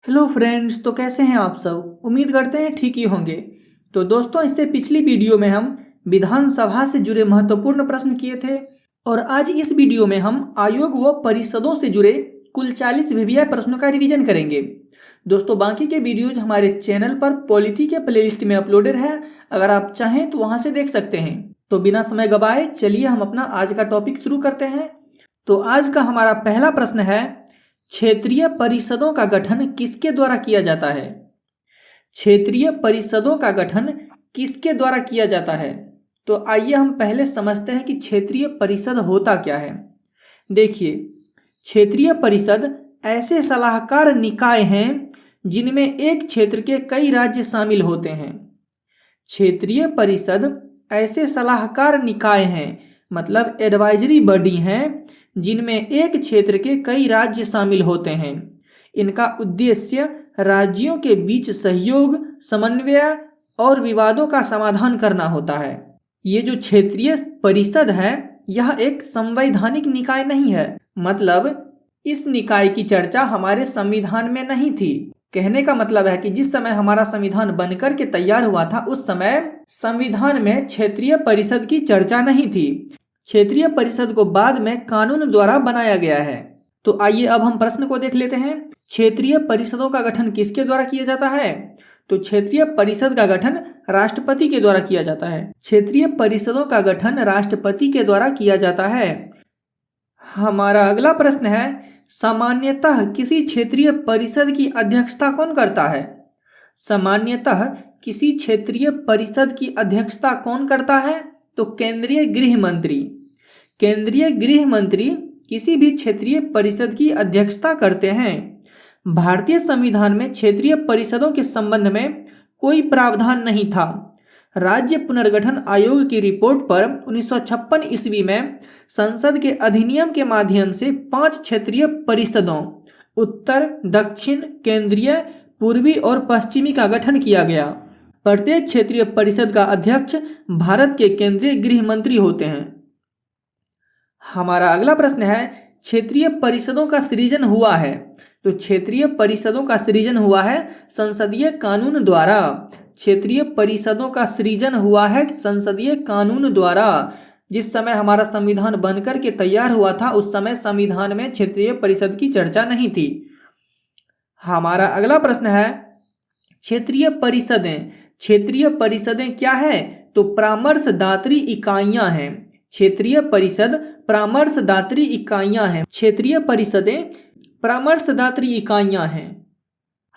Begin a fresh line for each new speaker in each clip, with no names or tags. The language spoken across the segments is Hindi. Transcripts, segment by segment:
हेलो फ्रेंड्स, तो कैसे हैं आप सब। उम्मीद करते हैं ठीक ही होंगे। तो दोस्तों, इससे पिछली वीडियो में हम विधानसभा से जुड़े महत्वपूर्ण प्रश्न किए थे और आज इस वीडियो में हम आयोग व परिषदों से जुड़े कुल 40 वीवीआई प्रश्नों का रिवीजन करेंगे। दोस्तों, बाकी के वीडियोज हमारे चैनल पर पॉलिटी के प्लेलिस्ट में अपलोडेड है, अगर आप चाहें तो वहां से देख सकते हैं। तो बिना समय गवाए चलिए हम अपना आज का टॉपिक शुरू करते हैं। तो आज का हमारा पहला प्रश्न है, क्षेत्रीय परिषदों का गठन किसके द्वारा किया जाता है। क्षेत्रीय परिषदों का गठन किसके द्वारा किया जाता है। तो आइए हम पहले समझते हैं कि क्षेत्रीय परिषद होता क्या है। देखिए, क्षेत्रीय परिषद ऐसे सलाहकार निकाय हैं जिनमें एक क्षेत्र के कई राज्य शामिल होते हैं। क्षेत्रीय परिषद ऐसे सलाहकार निकाय हैं, मतलब एडवाइजरी बॉडी हैं, जिनमें एक क्षेत्र के कई राज्य शामिल होते हैं। इनका उद्देश्य राज्यों के बीच सहयोग, समन्वय और विवादों का समाधान करना होता है। ये जो क्षेत्रीय परिषद है, यह एक संवैधानिक निकाय नहीं है, मतलब इस निकाय की चर्चा हमारे संविधान में नहीं थी। कहने का मतलब है कि जिस समय हमारा संविधान बनकर के तैयार हुआ था, उस समय संविधान में क्षेत्रीय परिषद की चर्चा नहीं थी। क्षेत्रीय परिषद को बाद में कानून द्वारा बनाया गया है। तो आइए अब हम प्रश्न को देख लेते हैं। क्षेत्रीय परिषदों का गठन किसके द्वारा किया जाता है। तो क्षेत्रीय परिषद का गठन राष्ट्रपति के द्वारा किया जाता है। क्षेत्रीय परिषदों का गठन राष्ट्रपति के द्वारा किया जाता है। हमारा अगला प्रश्न है, सामान्यतः किसी क्षेत्रीय परिषद की अध्यक्षता कौन करता है। सामान्यतः किसी क्षेत्रीय परिषद की अध्यक्षता कौन करता है। तो केंद्रीय गृह मंत्री। केंद्रीय गृह मंत्री किसी भी क्षेत्रीय परिषद की अध्यक्षता करते हैं। भारतीय संविधान में क्षेत्रीय परिषदों के संबंध में कोई प्रावधान नहीं था। राज्य पुनर्गठन आयोग की रिपोर्ट पर 1956 ईस्वी में संसद के अधिनियम के माध्यम से 5 क्षेत्रीय परिषदों उत्तर, दक्षिण, केंद्रीय, पूर्वी और पश्चिमी का गठन किया गया। प्रत्येक क्षेत्रीय परिषद का अध्यक्ष भारत के केंद्रीय गृह मंत्री होते हैं। हमारा अगला प्रश्न है, क्षेत्रीय परिषदों का सृजन हुआ है। तो क्षेत्रीय परिषदों का सृजन हुआ है संसदीय कानून द्वारा। क्षेत्रीय परिषदों का सृजन हुआ है संसदीय कानून द्वारा। जिस समय हमारा संविधान बनकर के तैयार हुआ था, उस समय संविधान में क्षेत्रीय परिषद की चर्चा नहीं थी। हमारा अगला प्रश्न है, क्षेत्रीय परिषदें। क्षेत्रीय परिषदें क्या है। तो परामर्शदात्री इकाइयां हैं। क्षेत्रीय परिषद परामर्शदात्री इकाइयां हैं। क्षेत्रीय परिषदें परामर्शदात्री इकाइयां हैं।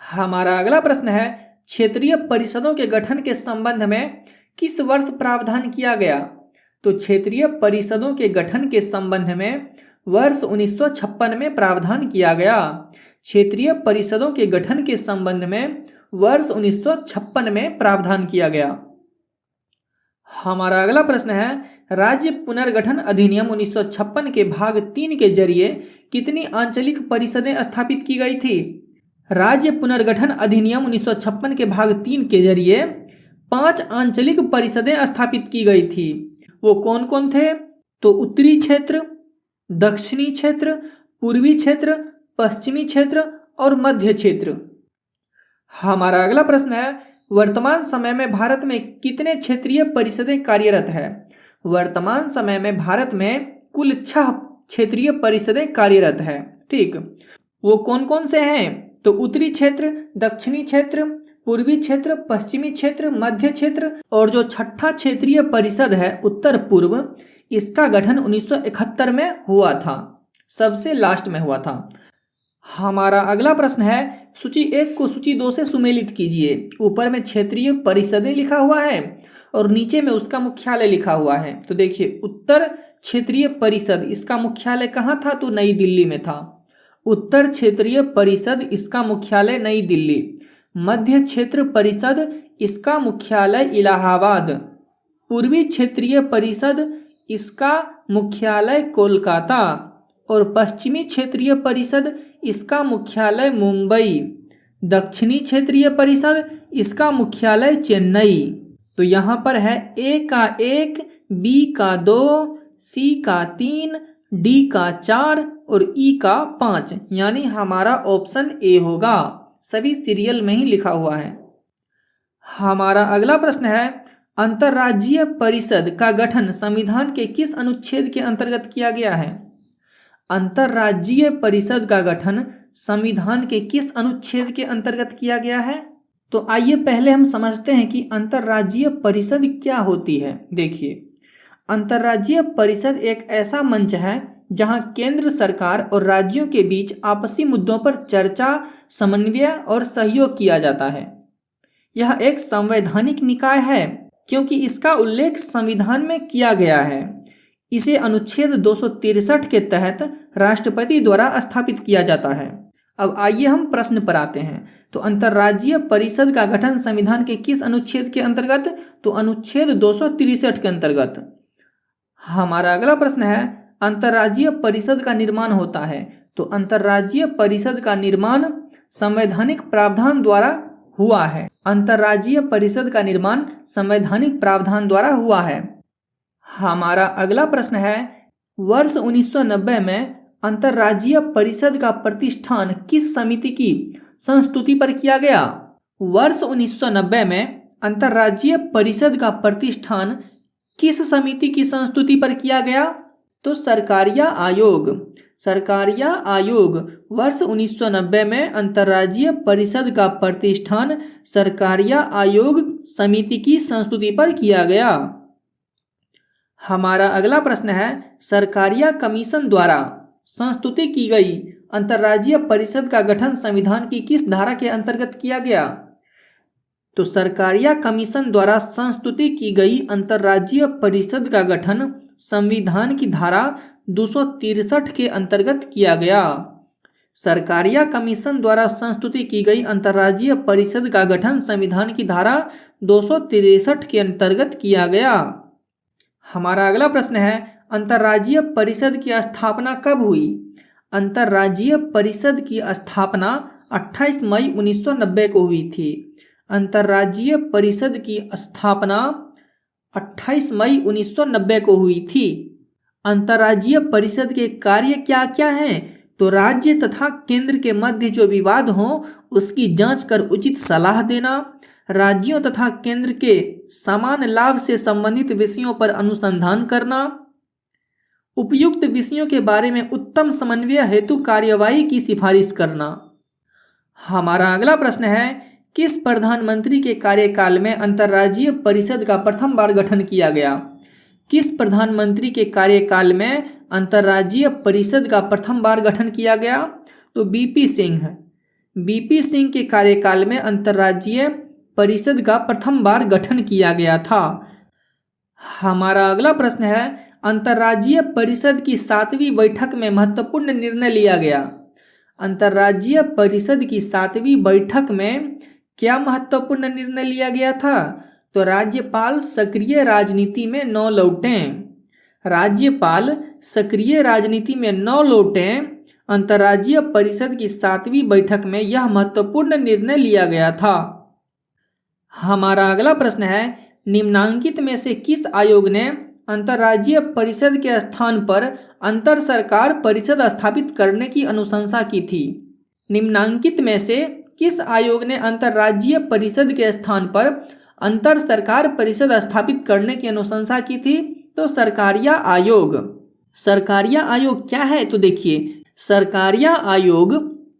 हमारा अगला प्रश्न है, क्षेत्रीय परिषदों के गठन के संबंध में किस वर्ष प्रावधान किया गया। तो क्षेत्रीय परिषदों के गठन के संबंध में वर्ष 1956 में प्रावधान किया गया। क्षेत्रीय परिषदों के गठन के संबंध में वर्ष 1956 में प्रावधान किया गया। हमारा अगला प्रश्न है, राज्य पुनर्गठन अधिनियम 1956 के भाग 3 के जरिए कितनी आंचलिक परिषदें स्थापित की गई थी। राज्य पुनर्गठन अधिनियम 1956 के भाग 3 के जरिए 5 आंचलिक परिषदें स्थापित की गई थी। वो कौन कौन थे। तो उत्तरी क्षेत्र, दक्षिणी क्षेत्र, पूर्वी क्षेत्र, पश्चिमी क्षेत्र और मध्य क्षेत्र। हमारा अगला प्रश्न है, वर्तमान समय में भारत में कितने क्षेत्रीय परिषदें कार्यरत है। वर्तमान समय में भारत में कुल 6 क्षेत्रीय परिषदें कार्यरत है। ठीक, वो कौन कौन से हैं। तो उत्तरी क्षेत्र, दक्षिणी क्षेत्र, पूर्वी क्षेत्र, पश्चिमी क्षेत्र, मध्य क्षेत्र और जो 6ठा क्षेत्रीय परिषद है उत्तर पूर्व, इसका गठन 1971 में हुआ था, सबसे लास्ट में हुआ था। हमारा अगला प्रश्न है, सूची 1 को सूची 2 से सुमेलित कीजिए। ऊपर में क्षेत्रीय परिषदें लिखा हुआ है और नीचे में उसका मुख्यालय लिखा हुआ है। तो देखिए, उत्तर क्षेत्रीय परिषद, इसका मुख्यालय कहाँ था। तो नई दिल्ली में था। उत्तर क्षेत्रीय परिषद, इसका मुख्यालय नई दिल्ली। मध्य क्षेत्र परिषद, इसका मुख्यालय इलाहाबाद। पूर्वी क्षेत्रीय परिषद, इसका मुख्यालय कोलकाता और पश्चिमी क्षेत्रीय परिषद, इसका मुख्यालय मुंबई। दक्षिणी क्षेत्रीय परिषद, इसका मुख्यालय चेन्नई। तो यहाँ पर है ए का 1, बी का 2, सी का 3, डी का 4 और ई का 5, यानी हमारा ऑप्शन ए होगा। सभी सीरियल में ही लिखा हुआ है। हमारा अगला प्रश्न है, अंतर्राज्यीय परिषद का गठन संविधान के किस अनुच्छेद के अंतर्गत किया गया है? अंतर्राज्यीय परिषद का गठन संविधान के किस अनुच्छेद के अंतर्गत किया गया है? तो आइए पहले हम समझते हैं कि अंतर्राज्यीय परिषद क्या होती है। देखिए, अंतर्राज्यीय परिषद एक ऐसा मंच है जहां केंद्र सरकार और राज्यों के बीच आपसी मुद्दों पर चर्चा, समन्वय और सहयोग किया जाता है। यह एक संवैधानिक निकाय है क्योंकि इसका उल्लेख संविधान में किया गया है। इसे अनुच्छेद 263 के तहत राष्ट्रपति द्वारा स्थापित किया जाता है। अब आइए हम प्रश्न पर आते हैं। तो अंतर्राज्यीय परिषद का गठन संविधान के किस अनुच्छेद के अंतर्गत? तो अनुच्छेद 263 के अंतर्गत। हमारा अगला प्रश्न है, अंतर्राज्यीय परिषद का निर्माण होता है। तो अंतर्राज्यीय परिषद का निर्माण संवैधानिक प्रावधान द्वारा हुआ है। अंतर्राज्यीय परिषद का निर्माण संवैधानिक प्रावधान द्वारा हुआ है। हमारा अगला प्रश्न है, वर्ष 1990 में अंतर्राज्यीय परिषद का प्रतिष्ठान किस समिति की संस्तुति पर किया गया? वर्ष 1990 में अंतर्राज्यीय परिषद का प्रतिष्ठान किस समिति की संस्तुति पर किया गया? तो सरकारिया आयोग। सरकारिया आयोग वर्ष 1990 में अंतर्राज्यीय परिषद का प्रतिष्ठान सरकारिया आयोग समिति की संस्तुति पर किया गया। हमारा अगला प्रश्न है, सरकारिया कमीशन द्वारा संस्तुति की गई अंतर्राज्यीय परिषद का गठन संविधान की किस धारा के अंतर्गत किया गया? तो सरकारिया कमीशन द्वारा संस्तुति की गई अंतर्राज्यीय परिषद का गठन संविधान की धारा 263 के अंतर्गत किया गया। सरकारिया कमीशन द्वारा संस्तुति की गई अंतर्राज्यीय परिषद का गठन संविधान की धारा 263 के अंतर्गत किया गया। हमारा अगला प्रश्न है, अंतर्राज्यीय परिषद की स्थापना कब हुई? अंतर्राज्यीय परिषद की स्थापना 28 मई 1990 को हुई थी। अंतर्राज्यीय परिषद की स्थापना 28 मई 1990 को हुई थी। अंतर्राज्यीय परिषद के कार्य क्या क्या हैं? तो राज्य तथा केंद्र के मध्य जो विवाद हो उसकी जांच कर उचित सलाह देना, राज्यों तथा केंद्र के समान लाभ से संबंधित विषयों पर अनुसंधान करना, उपयुक्त विषयों के बारे में उत्तम समन्वय हेतु कार्यवाही की सिफारिश करना। हमारा अगला प्रश्न है, किस प्रधानमंत्री के कार्यकाल में अंतर्राज्यीय परिषद का प्रथम बार गठन किया गया? किस प्रधानमंत्री के कार्यकाल में अंतर्राज्यीय परिषद का प्रथम बार गठन किया गया? तो बीपी सिंह। बीपी सिंह के कार्यकाल में अंतर्राज्यीय परिषद का प्रथम बार गठन किया गया था। हमारा अगला प्रश्न है, अंतर्राज्यीय परिषद की 7वीं बैठक में महत्वपूर्ण निर्णय लिया गया। अंतर्राज्यीय परिषद की 7वीं बैठक में क्या महत्वपूर्ण निर्णय लिया गया था? तो राज्यपाल सक्रिय राजनीति में न लौटें। राज्यपाल सक्रिय राजनीति में न लौटें। अंतर्राज्यीय परिषद की 7वीं बैठक में यह महत्वपूर्ण निर्णय लिया गया था। हमारा अगला प्रश्न है, निम्नांकित में से किस आयोग ने अंतर्राज्यीय परिषद के स्थान पर अंतर सरकार परिषद स्थापित करने की अनुशंसा की थी? निम्नांकित में से किस आयोग ने अंतर्राज्यीय परिषद के स्थान पर अंतर सरकार परिषद स्थापित करने की अनुशंसा की थी? तो सरकारिया आयोग। सरकारिया आयोग क्या है? तो देखिए, सरकारिया आयोग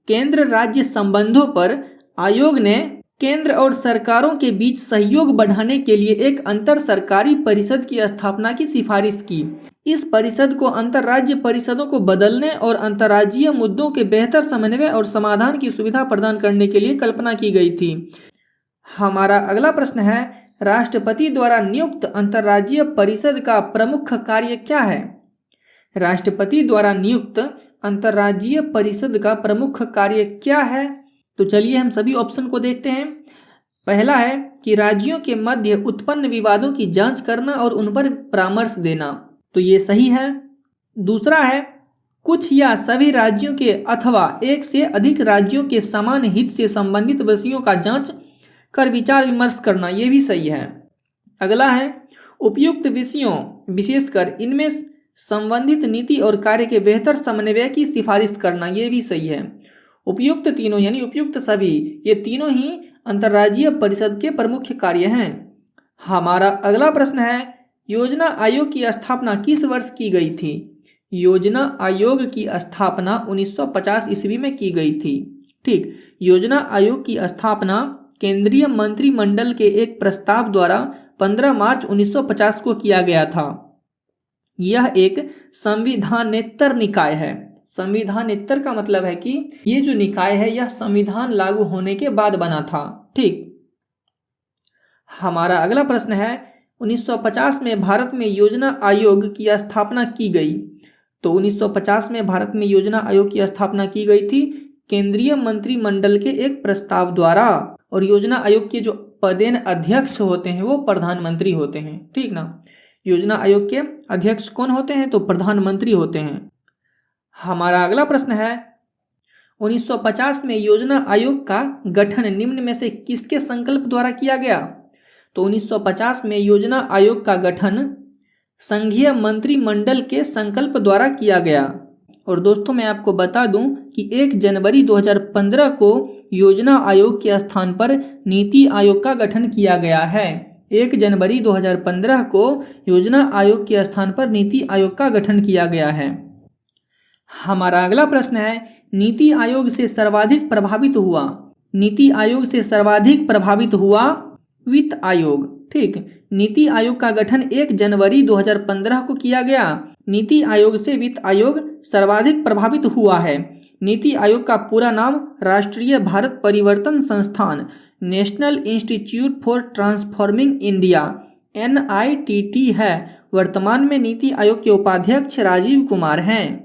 केंद्र राज्य संबंधों पर आयोग ने केंद्र और सरकारों के बीच सहयोग बढ़ाने के लिए एक अंतर सरकारी परिषद की स्थापना की सिफारिश की। इस परिषद को अंतर्राज्य परिषदों को बदलने और अंतर्राज्यीय मुद्दों के बेहतर समन्वय और समाधान की सुविधा प्रदान करने के लिए कल्पना की गई थी। हमारा अगला प्रश्न है, राष्ट्रपति द्वारा नियुक्त अंतर्राज्यीय परिषद का प्रमुख कार्य क्या है? राष्ट्रपति द्वारा नियुक्त अंतर्राज्यीय परिषद का प्रमुख कार्य क्या है? तो चलिए हम सभी ऑप्शन को देखते हैं। पहला है कि राज्यों के मध्य उत्पन्न विवादों की जांच करना और उन पर परामर्श देना, तो ये सही है। दूसरा है कुछ या सभी राज्यों के अथवा एक से अधिक राज्यों के समान हित से संबंधित विषयों का जांच कर विचार विमर्श करना, ये भी सही है। अगला है उपयुक्त विषयों विशेषकर इनमें संबंधित नीति और कार्य के बेहतर समन्वय की सिफारिश करना, ये भी सही है। उपयुक्त तीनों यानी उपयुक्त सभी, ये तीनों ही अंतर्राज्यीय परिषद के प्रमुख कार्य हैं। हमारा अगला प्रश्न है, योजना आयोग की स्थापना किस वर्ष की गई थी? योजना आयोग की स्थापना 1950 ईस्वी में की गई थी। ठीक, योजना आयोग की स्थापना केंद्रीय मंत्रिमंडल के एक प्रस्ताव द्वारा 15 मार्च 1950 को किया गया था। यह एक संविधानेतर निकाय है। संविधानेतर का मतलब है कि ये जो निकाय है यह संविधान लागू होने के बाद बना था। ठीक, हमारा अगला प्रश्न है, 1950 में भारत में योजना आयोग की स्थापना की गई। तो 1950 में भारत में योजना आयोग की स्थापना की गई थी केंद्रीय मंत्रिमंडल के एक प्रस्ताव द्वारा। और योजना आयोग के जो पदेन अध्यक्ष होते हैं वो प्रधानमंत्री होते हैं। ठीक ना, योजना आयोग के अध्यक्ष कौन होते हैं? तो प्रधानमंत्री होते हैं। हमारा अगला प्रश्न है, 1950 में योजना आयोग का गठन निम्न में से किसके संकल्प द्वारा किया गया? तो 1950 में योजना आयोग का गठन संघीय मंत्रिमंडल के संकल्प द्वारा किया गया। और दोस्तों मैं आपको बता दूं कि 1 जनवरी 2015 को योजना आयोग के स्थान पर नीति आयोग का गठन किया गया है। 1 जनवरी 2015 को योजना आयोग के स्थान पर नीति आयोग का गठन किया गया है। हमारा अगला प्रश्न है, नीति आयोग से सर्वाधिक प्रभावित हुआ? नीति आयोग से सर्वाधिक प्रभावित हुआ वित्त आयोग। ठीक, नीति आयोग का गठन 1 जनवरी 2015 को किया गया। नीति आयोग से वित्त आयोग सर्वाधिक प्रभावित हुआ है। नीति आयोग का पूरा नाम राष्ट्रीय भारत परिवर्तन संस्थान, national institute for transforming India, NITT है। वर्तमान में नीति आयोग के उपाध्यक्ष राजीव कुमार हैं।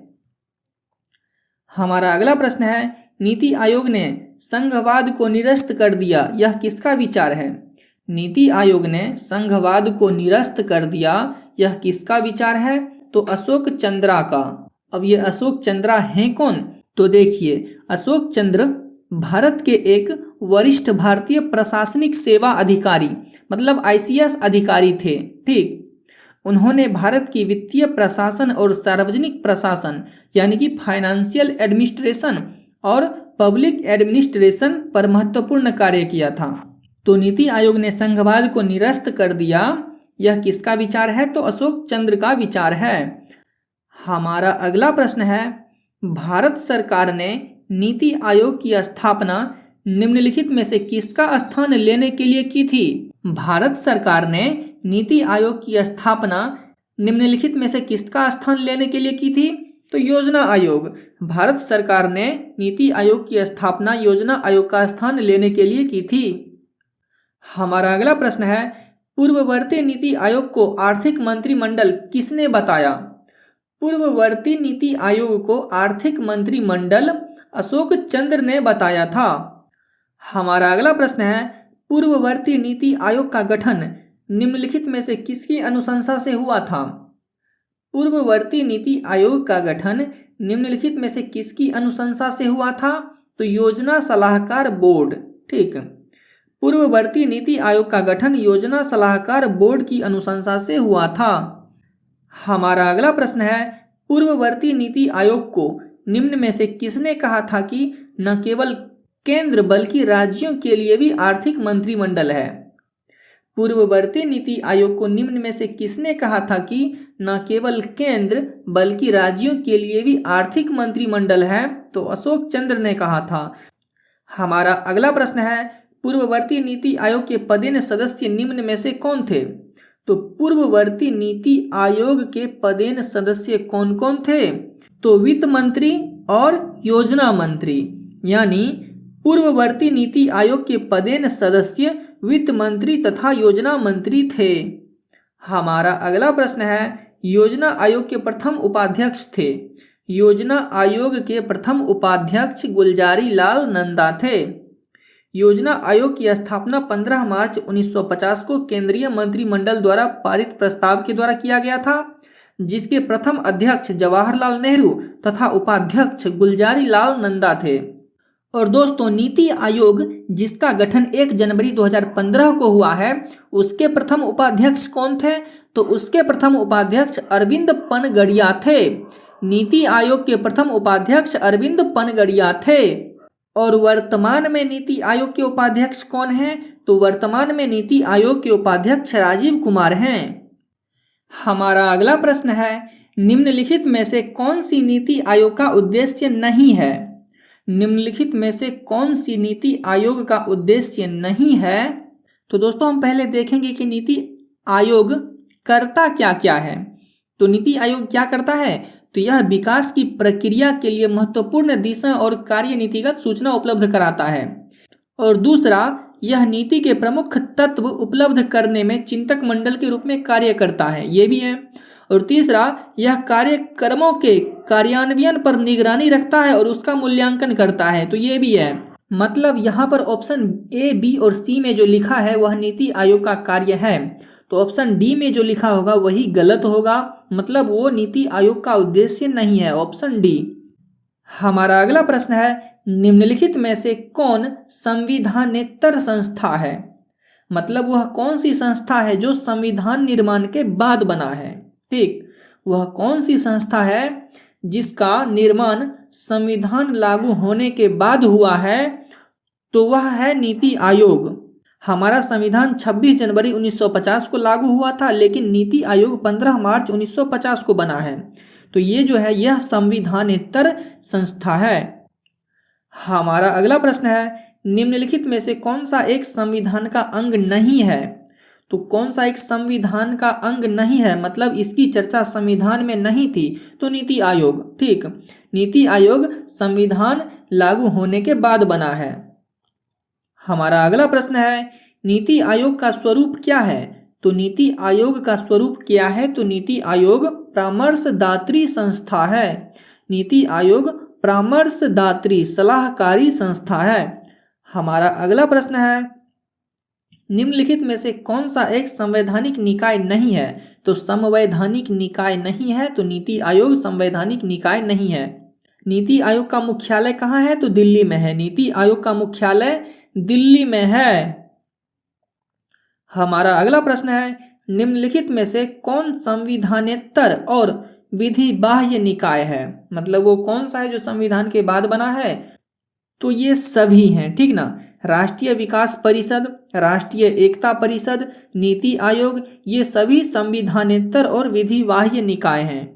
हमारा अगला प्रश्न है, नीति आयोग ने संघवाद को निरस्त कर दिया, यह किसका विचार है? नीति आयोग ने संघवाद को निरस्त कर दिया, यह किसका विचार है? तो अशोक चंद्रा का। अब ये अशोक चंद्रा हैं कौन? तो देखिए, अशोक चंद्र भारत के एक वरिष्ठ भारतीय प्रशासनिक सेवा अधिकारी मतलब ICS अधिकारी थे। ठीक, उन्होंने भारत की वित्तीय प्रशासन और सार्वजनिक प्रशासन यानी कि फाइनेंशियल एडमिनिस्ट्रेशन और पब्लिक एडमिनिस्ट्रेशन पर महत्वपूर्ण कार्य किया था। तो नीति आयोग ने संघवाद को निरस्त कर दिया, यह किसका विचार है? तो अशोक चंद्र का विचार है। हमारा अगला प्रश्न है, भारत सरकार ने नीति आयोग की स्थापना निम्नलिखित में से किसका स्थान लेने के लिए की थी? भारत सरकार ने नीति आयोग की स्थापना निम्नलिखित में से किसका स्थान लेने के लिए की थी? तो योजना आयोग। भारत सरकार ने नीति आयोग की स्थापना योजना आयोग का स्थान लेने के लिए की थी। हमारा अगला प्रश्न है, पूर्ववर्ती नीति आयोग को आर्थिक मंत्रिमंडल किसने बताया? पूर्ववर्ती नीति आयोग को आर्थिक मंत्रिमंडल अशोक चंद्र ने बताया था। हमारा अगला प्रश्न है, पूर्ववर्ती नीति आयोग का गठन निम्नलिखित में से किसकी अनुशंसा से हुआ था? पूर्ववर्ती नीति आयोग का गठन निम्नलिखित में से किसकी अनुशंसा से हुआ था? तो योजना सलाहकार बोर्ड। ठीक, पूर्ववर्ती नीति आयोग का गठन योजना सलाहकार बोर्ड की अनुशंसा से हुआ था। हमारा अगला प्रश्न है, पूर्ववर्ती नीति आयोग को निम्न में से किसने कहा था कि न केवल केंद्र बल्कि राज्यों के लिए भी आर्थिक मंत्रिमंडल है? पूर्ववर्ती नीति आयोग को निम्न में से किसने कहा था कि न केवल केंद्र बल्कि राज्यों के लिए भी आर्थिक मंत्रिमंडल है? तो अशोक चंद्र ने कहा था। हमारा अगला प्रश्न है, पूर्ववर्ती नीति आयोग के पदेन सदस्य निम्न में से कौन थे? तो पूर्ववर्ती नीति आयोग के पदेन सदस्य कौन कौन थे? तो वित्त मंत्री और योजना मंत्री, यानी पूर्ववर्ती नीति आयोग के पदेन सदस्य वित्त मंत्री तथा योजना मंत्री थे। हमारा अगला प्रश्न है, योजना आयोग के प्रथम उपाध्यक्ष थे। योजना आयोग के प्रथम उपाध्यक्ष गुलजारी लाल नंदा थे। योजना आयोग की स्थापना 15 मार्च 1950 को केंद्रीय मंत्रिमंडल द्वारा पारित प्रस्ताव के द्वारा किया गया था, जिसके प्रथम अध्यक्ष जवाहरलाल नेहरू तथा उपाध्यक्ष गुलजारी लाल नंदा थे। और दोस्तों, नीति आयोग जिसका गठन 1 जनवरी 2015 को हुआ है, उसके प्रथम उपाध्यक्ष कौन थे? तो उसके प्रथम उपाध्यक्ष अरविंद पनगड़िया थे। नीति आयोग के प्रथम उपाध्यक्ष अरविंद पनगड़िया थे। और वर्तमान में नीति आयोग के उपाध्यक्ष कौन हैं? तो वर्तमान में नीति आयोग के उपाध्यक्ष राजीव कुमार हैं। हमारा अगला प्रश्न है, निम्नलिखित में से कौन सी नीति आयोग का उद्देश्य नहीं है? निम्नलिखित में से कौन सी नीति आयोग का उद्देश्य नहीं है? तो दोस्तों हम पहले देखेंगे कि नीति आयोग करता क्या क्या है। तो नीति आयोग क्या करता है? तो यह विकास की प्रक्रिया के लिए महत्वपूर्ण दिशा और कार्य नीतिगत सूचना उपलब्ध कराता है। और दूसरा, यह नीति के प्रमुख तत्व उपलब्ध करने में चिंतक मंडल के रूप में कार्य करता है, ये भी है। और तीसरा, यह कार्यक्रमों के कार्यान्वयन पर निगरानी रखता है और उसका मूल्यांकन करता है, तो ये भी है। मतलब यहाँ पर ऑप्शन ए, बी और सी में जो लिखा है वह नीति आयोग का कार्य है, तो ऑप्शन डी में जो लिखा होगा वही गलत होगा, मतलब वो नीति आयोग का उद्देश्य नहीं है, ऑप्शन डी। हमारा अगला प्रश्न है, निम्नलिखित में से कौन संविधानेतर संस्था है? मतलब वह कौन सी संस्था है जो संविधान निर्माण के बाद बना है? ठीक, वह कौन सी संस्था है जिसका निर्माण संविधान लागू होने के बाद हुआ है? तो वह है नीति आयोग। हमारा संविधान 26 जनवरी 1950 को लागू हुआ था, लेकिन नीति आयोग 15 मार्च 1950 को बना है, तो ये जो है यह संविधानेतर संस्था है। हमारा अगला प्रश्न है, निम्नलिखित में से कौन सा एक संविधान का अंग नहीं है? तो कौन सा एक संविधान का अंग नहीं है, मतलब इसकी चर्चा संविधान में नहीं थी? तो नीति आयोग। ठीक, नीति आयोग संविधान लागू होने के बाद बना है। हमारा अगला प्रश्न है, नीति आयोग का स्वरूप क्या है? तो नीति आयोग का स्वरूप क्या है? तो नीति आयोग परामर्शदात्री संस्था है। नीति आयोग परामर्शदात्री सलाहकारी संस्था है। हमारा अगला प्रश्न है, निम्नलिखित में से कौन सा एक संवैधानिक निकाय नहीं है? तो संवैधानिक निकाय नहीं है, तो नीति आयोग संवैधानिक निकाय नहीं है। नीति आयोग का मुख्यालय कहाँ है? तो दिल्ली में है। नीति आयोग का मुख्यालय दिल्ली में है। हमारा अगला प्रश्न है, निम्नलिखित में से कौन संविधानेतर और विधि बाह्य निकाय है? मतलब वो कौन सा है जो संविधान के बाद बना है? तो ये सभी हैं, ठीक ना। राष्ट्रीय विकास परिषद, राष्ट्रीय एकता परिषद, नीति आयोग, ये सभी संविधानेतर और विधि बाह्य निकाय हैं।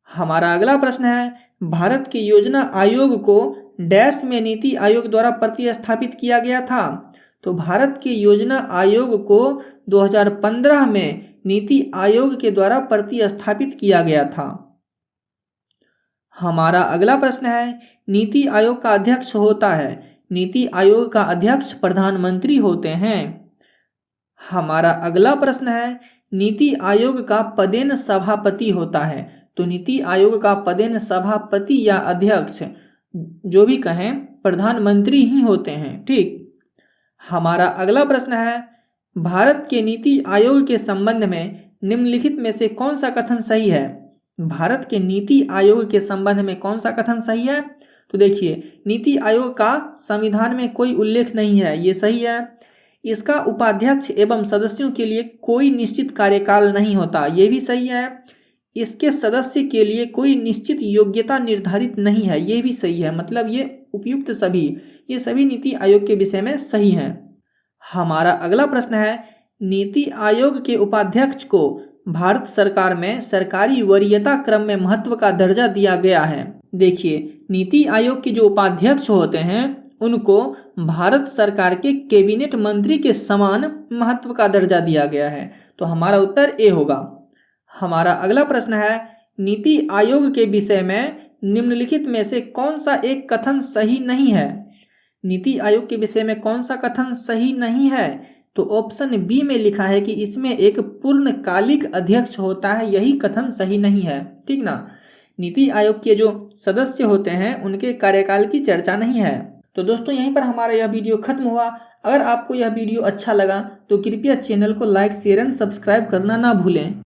हमारा अगला प्रश्न है, भारत के योजना आयोग को डैश में नीति आयोग द्वारा प्रतिस्थापित किया गया था? तो भारत के योजना आयोग को 2015 में नीति आयोग के द्वारा प्रतिस्थापित किया गया था। हमारा अगला प्रश्न है, नीति आयोग का अध्यक्ष होता है? नीति आयोग का अध्यक्ष प्रधानमंत्री होते हैं। हमारा अगला प्रश्न है, नीति आयोग का पदेन सभापति होता है? तो नीति आयोग का पदेन सभापति या अध्यक्ष जो भी कहें, प्रधानमंत्री ही होते हैं। ठीक। हमारा अगला प्रश्न है, भारत के नीति आयोग के संबंध में निम्नलिखित में से कौन सा कथन सही है? भारत के नीति आयोग के संबंध में कौन सा कथन सही है? तो देखिए, नीति आयोग का संविधान में कोई उल्लेख नहीं है, ये सही है। इसका उपाध्यक्ष एवं सदस्यों के लिए कोई निश्चित कार्यकाल नहीं होता, ये भी सही है। इसके सदस्य के लिए कोई निश्चित योग्यता निर्धारित नहीं है, ये भी सही है। मतलब ये उपयुक्त सभी, ये सभी नीति आयोग के विषय में सही हैं। हमारा अगला प्रश्न है, नीति आयोग के उपाध्यक्ष को भारत सरकार में सरकारी वरीयता क्रम में महत्व का दर्जा दिया गया है। देखिए, नीति आयोग के जो उपाध्यक्ष होते हैं उनको भारत सरकार के कैबिनेट मंत्री के समान महत्व का दर्जा दिया गया है, तो हमारा उत्तर ए होगा। हमारा अगला प्रश्न है, नीति आयोग के विषय में निम्नलिखित में से कौन सा एक कथन सही नहीं है? नीति आयोग के विषय में कौन सा कथन सही नहीं है? तो ऑप्शन बी में लिखा है कि इसमें एक पूर्णकालिक अध्यक्ष होता है, यही कथन सही नहीं है। ठीक ना। नीति आयोग के जो सदस्य होते हैं उनके कार्यकाल की चर्चा नहीं है। तो दोस्तों, यहीं पर हमारा यह वीडियो खत्म हुआ। अगर आपको यह वीडियो अच्छा लगा तो कृपया चैनल को लाइक, शेयर एंड सब्सक्राइब करना ना भूलें।